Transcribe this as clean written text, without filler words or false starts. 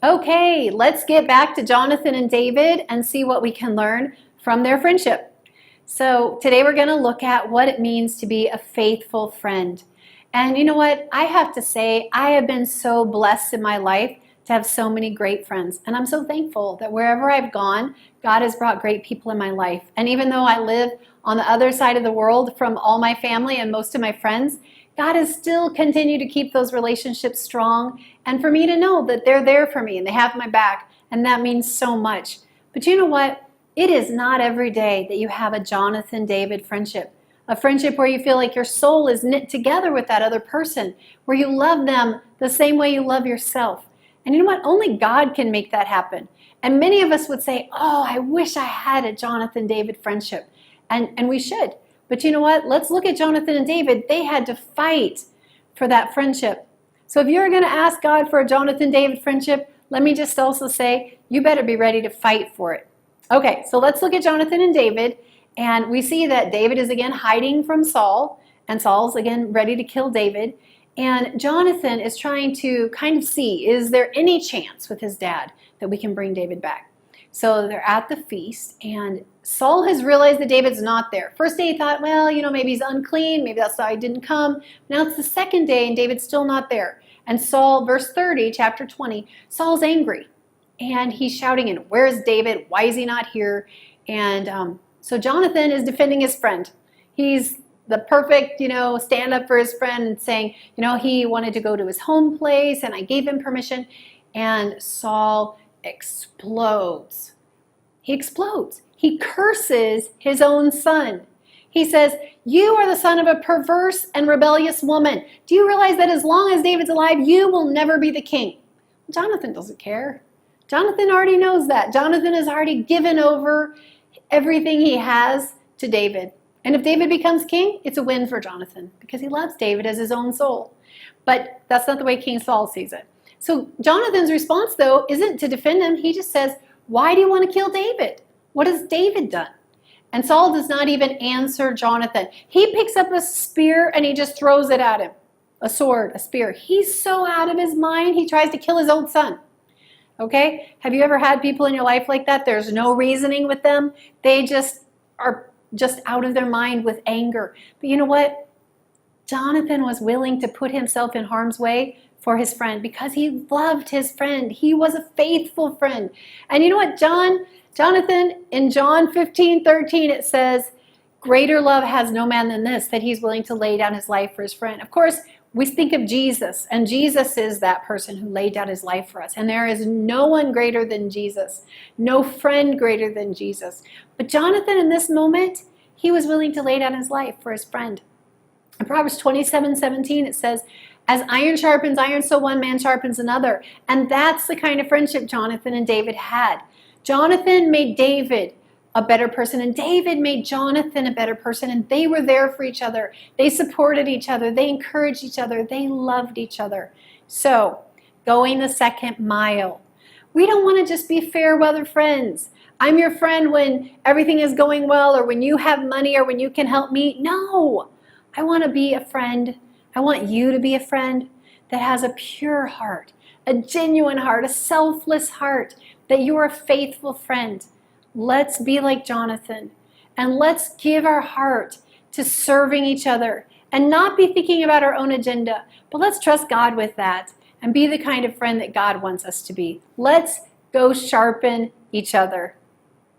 Okay, let's get back to Jonathan and David and see what we can learn from their friendship. So today we're going to look at what it means to be a faithful friend. And you know what? I have to say, I have been so blessed in my life to have so many great friends. And I'm so thankful that wherever I've gone, God has brought great people in my life. And even though I live on the other side of the world from all my family and most of my friends, God has still continued to keep those relationships strong, and for me to know that they're there for me and they have my back, and that means so much. But you know what? It is not every day that you have a Jonathan-David friendship, a friendship where you feel like your soul is knit together with that other person, where you love them the same way you love yourself. And you know what? Only God can make that happen. And many of us would say, oh, I wish I had a Jonathan-David friendship. And we should. But you know what? Let's look at Jonathan and David. They had to fight for that friendship. So if you're going to ask God for a Jonathan-David friendship, let me just also say, you better be ready to fight for it. Okay, so let's look at Jonathan and David. And we see that David is again hiding from Saul. And Saul's again ready to kill David. And Jonathan is trying to kind of see, is there any chance with his dad that we can bring David back? So they're at the feast, and Saul has realized that David's not there. First day he thought, well, you know, maybe he's unclean, maybe that's why he didn't come. Now it's the second day and David's still not there. And Saul, verse 30, chapter 20, Saul's angry. And he's shouting in, where's David? Why is he not here? And so Jonathan is defending his friend. He's the perfect, stand up for his friend and saying, he wanted to go to his home place and I gave him permission. And Saul explodes. He explodes. He curses his own son. He says, you are the son of a perverse and rebellious woman. Do you realize that as long as David's alive, you will never be the king? Jonathan doesn't care. Jonathan already knows that. Jonathan has already given over everything he has to David. And if David becomes king, it's a win for Jonathan because he loves David as his own soul. But that's not the way King Saul sees it. So Jonathan's response, though, isn't to defend him. He just says, why do you want to kill David? What has David done? And Saul does not even answer Jonathan. He picks up a spear and he just throws it at him. A sword, a spear. He's so out of his mind, he tries to kill his own son. Okay? Have you ever had people in your life like that? There's no reasoning with them. They just are just out of their mind with anger. But you know what? Jonathan was willing to put himself in harm's way for his friend because he loved his friend. He was a faithful friend. And you know what, Jonathan, in John 15:13, it says, greater love has no man than this, that he's willing to lay down his life for his friend. Of course, we think of Jesus, and Jesus is that person who laid down his life for us. And there is no one greater than Jesus, no friend greater than Jesus. But Jonathan, in this moment, he was willing to lay down his life for his friend. In Proverbs 27:17, it says, as iron sharpens iron, so one man sharpens another. And that's the kind of friendship Jonathan and David had. Jonathan made David a better person, and David made Jonathan a better person, and they were there for each other. They supported each other. They encouraged each other. They loved each other. So, going the second mile. We don't want to just be fair weather friends. I'm your friend when everything is going well, or when you have money, or when you can help me. No, I want to be a friend. I want you to be a friend that has a pure heart, a genuine heart, a selfless heart, that you are a faithful friend. Let's be like Jonathan, and let's give our heart to serving each other and not be thinking about our own agenda, but let's trust God with that and be the kind of friend that God wants us to be. Let's go sharpen each other.